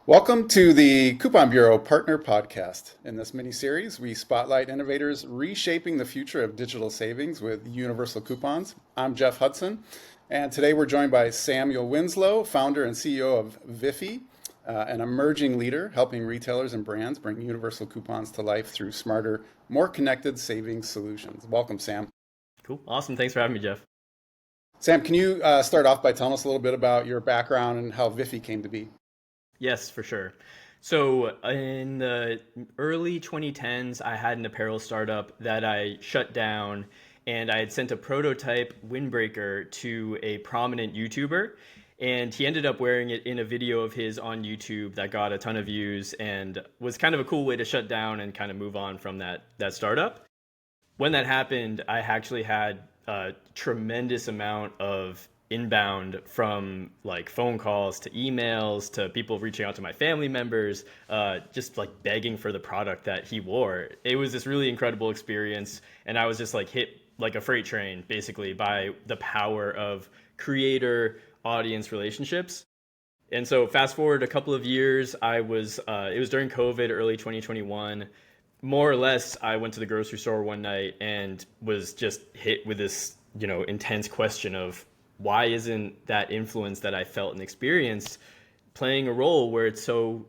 Welcome to the Coupon Bureau Partner Podcast. In this mini series, we spotlight innovators reshaping the future of digital savings with universal coupons. I'm Jeff Hudson, and today we're joined by Samuel Winslow, founder and CEO of Viffy, an emerging leader helping retailers and brands bring universal coupons to life through smarter, more connected savings solutions. Welcome, Sam. Cool. Awesome. Thanks for having me, Jeff. Sam, can you start off by telling us a little bit about your background and how Viffy came to be? Yes, for sure. So in the early 2010s, I had an apparel startup that I shut down, and I had sent a prototype windbreaker to a prominent YouTuber, and he ended up wearing it in a video of his on YouTube that got a ton of views and was kind of a cool way to shut down and kind of move on from that startup. When that happened, I actually had a tremendous amount of inbound from like phone calls to emails to people reaching out to my family members, just like begging for the product that he wore. It was this really incredible experience, and I was just like hit like a freight train basically by the power of creator audience relationships. And so fast forward a couple of years, it was during COVID, early 2021. More or less, I went to the grocery store one night and was just hit with this, intense question of why isn't that influence that I felt and experienced playing a role where it's so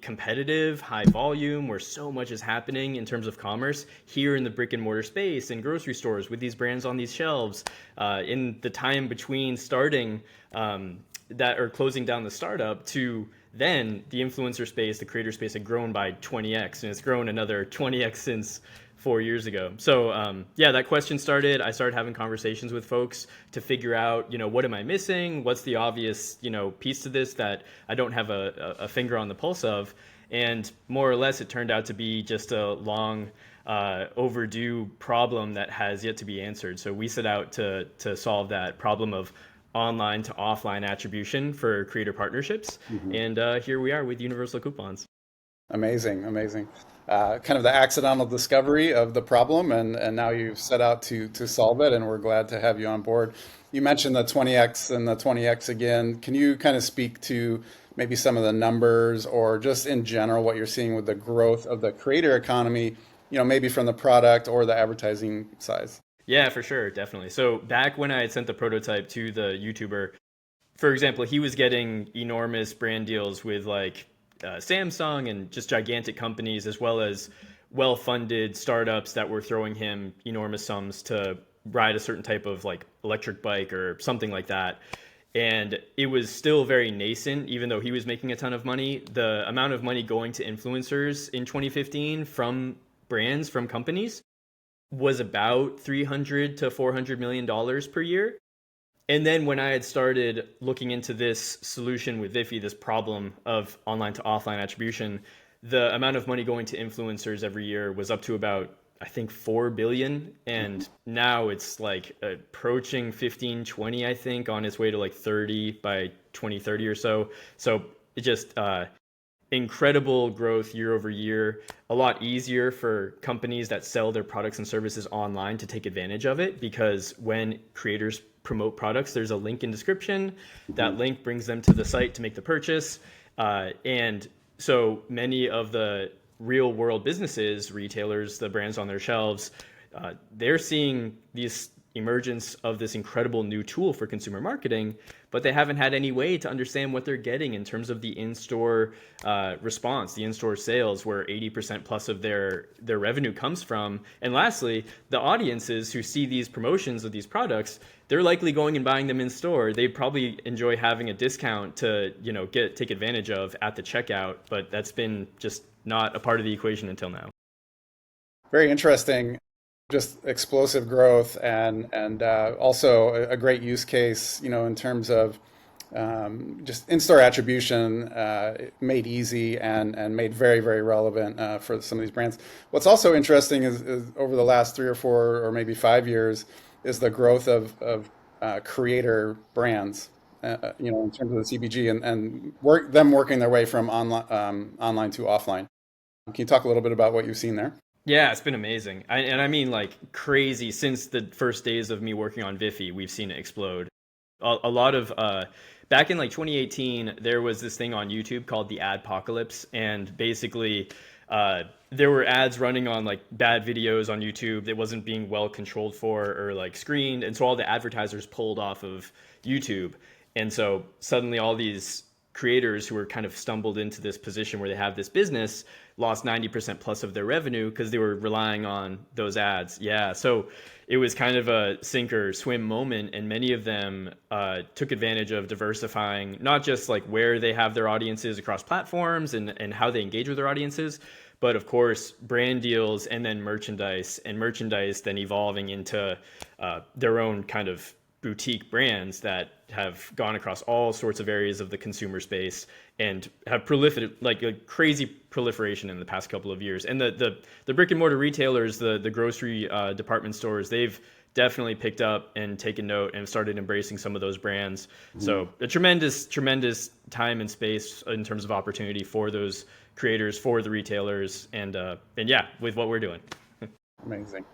competitive, high volume, where so much is happening in terms of commerce here in the brick and mortar space in grocery stores with these brands on these shelves. In the time between starting that or closing down the startup to then the influencer space, the creator space had grown by 20x, and it's grown another 20x since 4 years ago. So yeah, that question started. I started having conversations with folks to figure out, what am I missing? What's the obvious, piece to this that I don't have a finger on the pulse of? And more or less, it turned out to be just a long overdue problem that has yet to be answered. So we set out to solve that problem of online to offline attribution for creator partnerships. Mhm. And here we are with universal coupons. Amazing, amazing. Kind of the accidental discovery of the problem, and now you've set out to solve it, and we're glad to have you on board. You mentioned the 20x and the 20x again. Can you kind of speak to maybe some of the numbers or just in general what you're seeing with the growth of the creator economy, maybe from the product or the advertising size? Yeah, for sure, definitely. So back when I had sent the prototype to the YouTuber, for example, he was getting enormous brand deals with like Samsung and just gigantic companies, as well as well-funded startups that were throwing him enormous sums to ride a certain type of like electric bike or something like that. And it was still very nascent, even though he was making a ton of money. The amount of money going to influencers in 2015 from brands, from companies, was about 300 to 400 million dollars per year. And then when I had started looking into this solution with Viffy, this problem of online to offline attribution, the amount of money going to influencers every year was up to about, I think, 4 billion. And now it's like approaching 15, 20, I think, on its way to like 30 by 2030 or so. So it just incredible growth year over year. A lot easier for companies that sell their products and services online to take advantage of it, because when creators promote products, there's a link in description. That Mhm. link brings them to the site to make the purchase. And so many of the real world businesses, retailers, the brands on their shelves, they're seeing these emergence of this incredible new tool for consumer marketing, but they haven't had any way to understand what they're getting in terms of the in-store response, the in-store sales, where 80% plus of their revenue comes from. And lastly, the audiences who see these promotions of these products, they're likely going and buying them in store. They probably enjoy having a discount to take advantage of at the checkout, but that's been just not a part of the equation until now. Very interesting. Just explosive growth and also a great use case, in terms of just in-store attribution made easy and made very, very relevant for some of these brands. What's also interesting is over the last 3 or 4 or maybe 5 years is the growth of creator brands, in terms of the CPG and them working their way from online to offline. Can you talk a little bit about what you've seen there? Yeah, it's been amazing. And I mean, like, crazy. Since the first days of me working on Viffy, we've seen it explode. A lot of back in like 2018, there was this thing on YouTube called the Adpocalypse, and basically, there were ads running on like bad videos on YouTube that wasn't being well controlled for or like screened, and so all the advertisers pulled off of YouTube, and so suddenly all these creators who were kind of stumbled into this position where they have this business lost 90% plus of their revenue because they were relying on those ads. Yeah. So it was kind of a sink or swim moment. And many of them took advantage of diversifying, not just like where they have their audiences across platforms and how they engage with their audiences, but of course, brand deals and then merchandise, and merchandise then evolving into their own kind of boutique brands that have gone across all sorts of areas of the consumer space and have proliferated like a crazy proliferation in the past couple of years. And the brick and mortar retailers, the grocery department stores, they've definitely picked up and taken note and started embracing some of those brands. So a tremendous time and space in terms of opportunity for those creators, for the retailers, and yeah, with what we're doing. Amazing.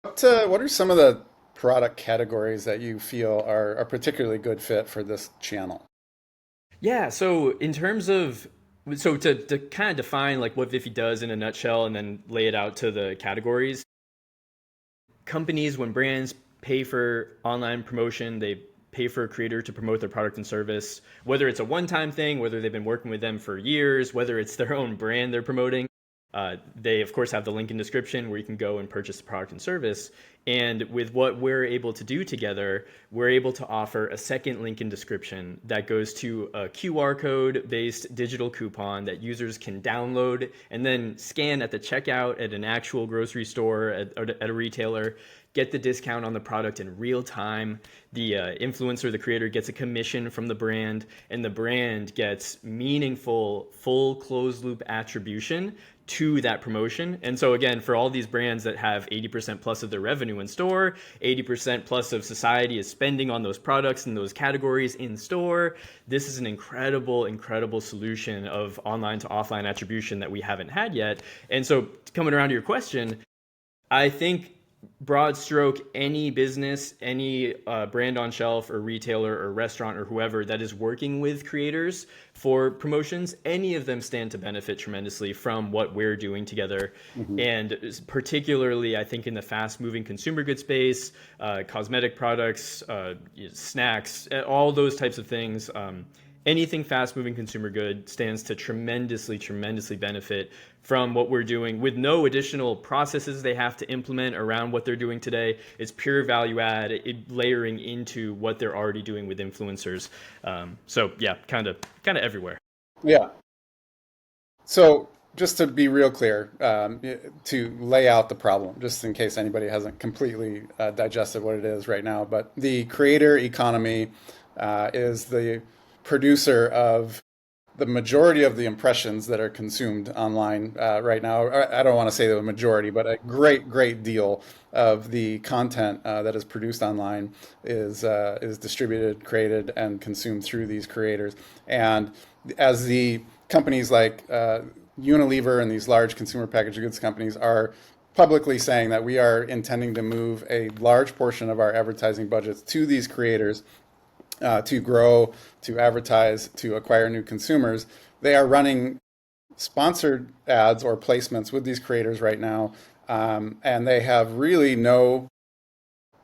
What are some of the product categories that you feel are a particularly good fit for this channel? Yeah, so in terms of so to kind of define like what Viffy does in a nutshell and then lay it out to the categories, companies, when brands pay for online promotion, they pay for a creator to promote their product and service, whether it's a one-time thing, whether they've been working with them for years, whether it's their own brand they're promoting. They, of course, have the link in description where you can go and purchase the product and service. And with what we're able to do together, we're able to offer a second link in description that goes to a QR code based digital coupon that users can download and then scan at the checkout at an actual grocery store, at a retailer, get the discount on the product in real time. The influencer, the creator, gets a commission from the brand, and the brand gets meaningful, full closed loop attribution to that promotion. And so again, for all these brands that have 80% plus of their revenue in store, 80% plus of society is spending on those products and those categories in store, this is an incredible solution of online to offline attribution that we haven't had yet. And so coming around to your question, I think broad stroke, any business, any brand on shelf or retailer or restaurant or whoever that is working with creators for promotions, any of them stand to benefit tremendously from what we're doing together. Hmm. And particularly, I think in the fast moving consumer goods space, cosmetic products, snacks, all those types of things. Anything fast moving consumer good stands to tremendously benefit from what we're doing with no additional processes they have to implement around what they're doing today. It's pure value add, layering into what they're already doing with influencers. So yeah, kind of everywhere. Yeah. So just to be real clear, to lay out the problem, just in case anybody hasn't completely digested what it is right now, but the creator economy is the producer of the majority of the impressions that are consumed online right now. I don't want to say the majority, but a great deal of the content that is produced online is distributed, created, and consumed through these creators. And as the companies like Unilever and these large consumer packaged goods companies are publicly saying that we are intending to move a large portion of our advertising budgets to these creators to grow, to advertise, to acquire new consumers. They are running sponsored ads or placements with these creators right now, and they have really no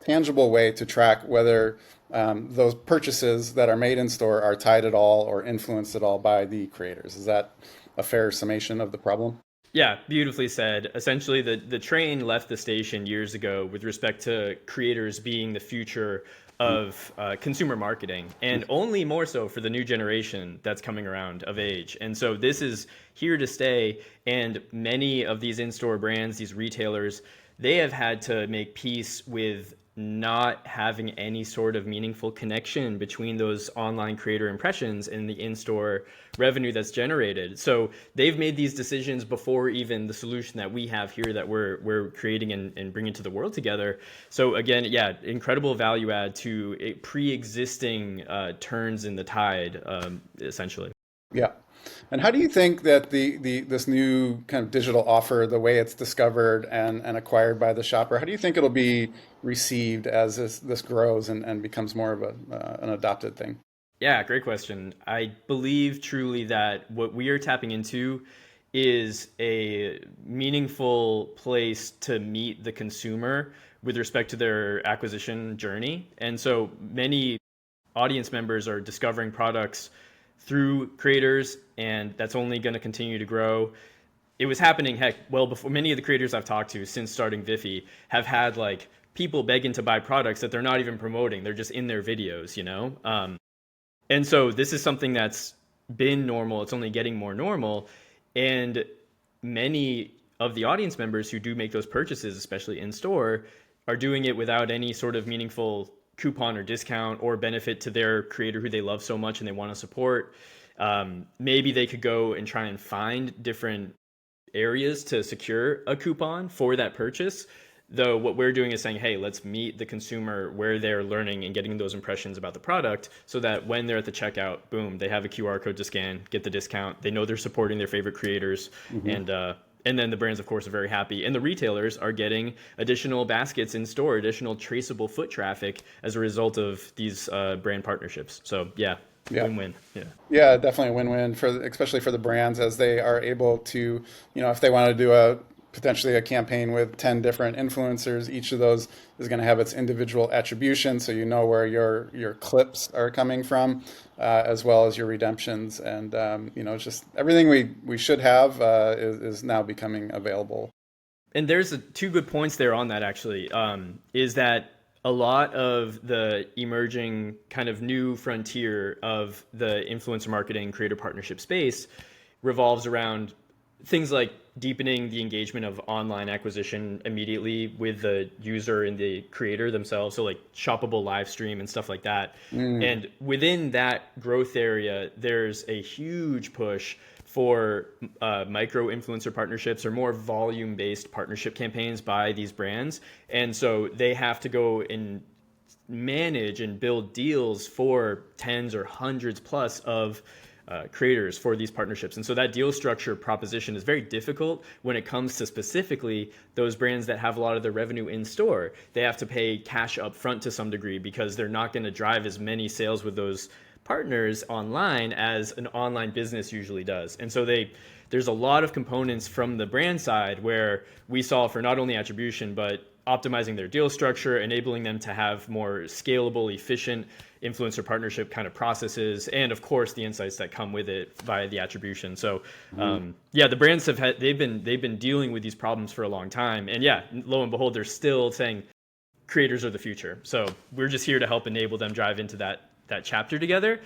tangible way to track whether those purchases that are made in store are tied at all or influenced at all by the creators. Is that a fair summation of the problem? Yeah, beautifully said. Essentially, the train left the station years ago with respect to creators being the future of consumer marketing, and only more so for the new generation that's coming around of age. And so this is here to stay. And many of these in-store brands, these retailers, they have had to make peace with not having any sort of meaningful connection between those online creator impressions and the in-store revenue that's generated. So they've made these decisions before even the solution that we have here that we're creating and bringing to the world together. So again, yeah, incredible value add to a pre-existing turns in the tide, essentially. Yeah. And how do you think that this new kind of digital offer, the way it's discovered and acquired by the shopper, how do you think it'll be received as this grows and becomes more of an adopted thing? Yeah, great question. I believe truly that what we are tapping into is a meaningful place to meet the consumer with respect to their acquisition journey. And so many audience members are discovering products through creators, and that's only going to continue to grow. It was happening, heck, well before. Many of the creators I've talked to since starting Viffy have had like people begging to buy products that they're not even promoting. They're just in their videos, you know? And so this is something that's been normal. It's only getting more normal. And many of the audience members who do make those purchases, especially in store, are doing it without any sort of meaningful coupon or discount or benefit to their creator who they love so much and they want to support. Maybe they could go and try and find different areas to secure a coupon for that purchase. Though what we're doing is saying, hey, let's meet the consumer where they're learning and getting those impressions about the product so that when they're at the checkout, boom, they have a QR code to scan, get the discount. They know they're supporting their favorite creators. Hmm. And then the brands, of course, are very happy. And the retailers are getting additional baskets in store, additional traceable foot traffic as a result of these brand partnerships. So, yeah, Yeah. win-win. Yeah. Yeah, definitely a win-win for especially for the brands as they are able to, if they want to do a potentially a campaign with 10 different influencers, each of those is going to have its individual attribution, so you know where your clips are coming from, as well as your redemptions, and it's just everything we should have is now becoming available. And there's two good points there on that actually. Is that a lot of the emerging kind of new frontier of the influencer marketing creator partnership space revolves around things like deepening the engagement of online acquisition immediately with the user and the creator themselves. So like shoppable live stream and stuff like that. Mm. And within that growth area, there's a huge push for micro influencer partnerships or more volume based partnership campaigns by these brands. And so they have to go and manage and build deals for tens or hundreds plus of creators for these partnerships. And so that deal structure proposition is very difficult when it comes to specifically those brands that have a lot of their revenue in store. They have to pay cash up front to some degree because they're not going to drive as many sales with those partners online as an online business usually does. And so there's a lot of components from the brand side where we solve for not only attribution, but optimizing their deal structure, enabling them to have more scalable, efficient influencer partnership kind of processes, and of course the insights that come with it via the attribution. So yeah, the brands they've been dealing with these problems for a long time, and yeah, lo and behold, they're still saying creators are the future. So we're just here to help enable them drive into that chapter together,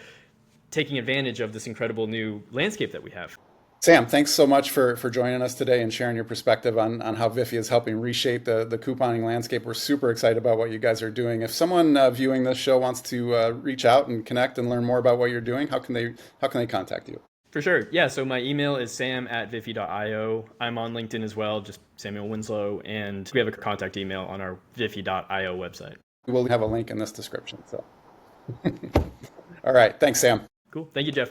taking advantage of this incredible new landscape that we have. Sam, thanks so much for joining us today and sharing your perspective on how Viffy is helping reshape the couponing landscape. We're super excited about what you guys are doing. If someone viewing this show wants to reach out and connect and learn more about what you're doing, how can they contact you? For sure. Yeah. So my email is sam@viffy.io. I'm on LinkedIn as well, just Samuel Winslow. And we have a contact email on our viffy.io website. We'll have a link in this description. So, all right. Thanks, Sam. Cool. Thank you, Jeff.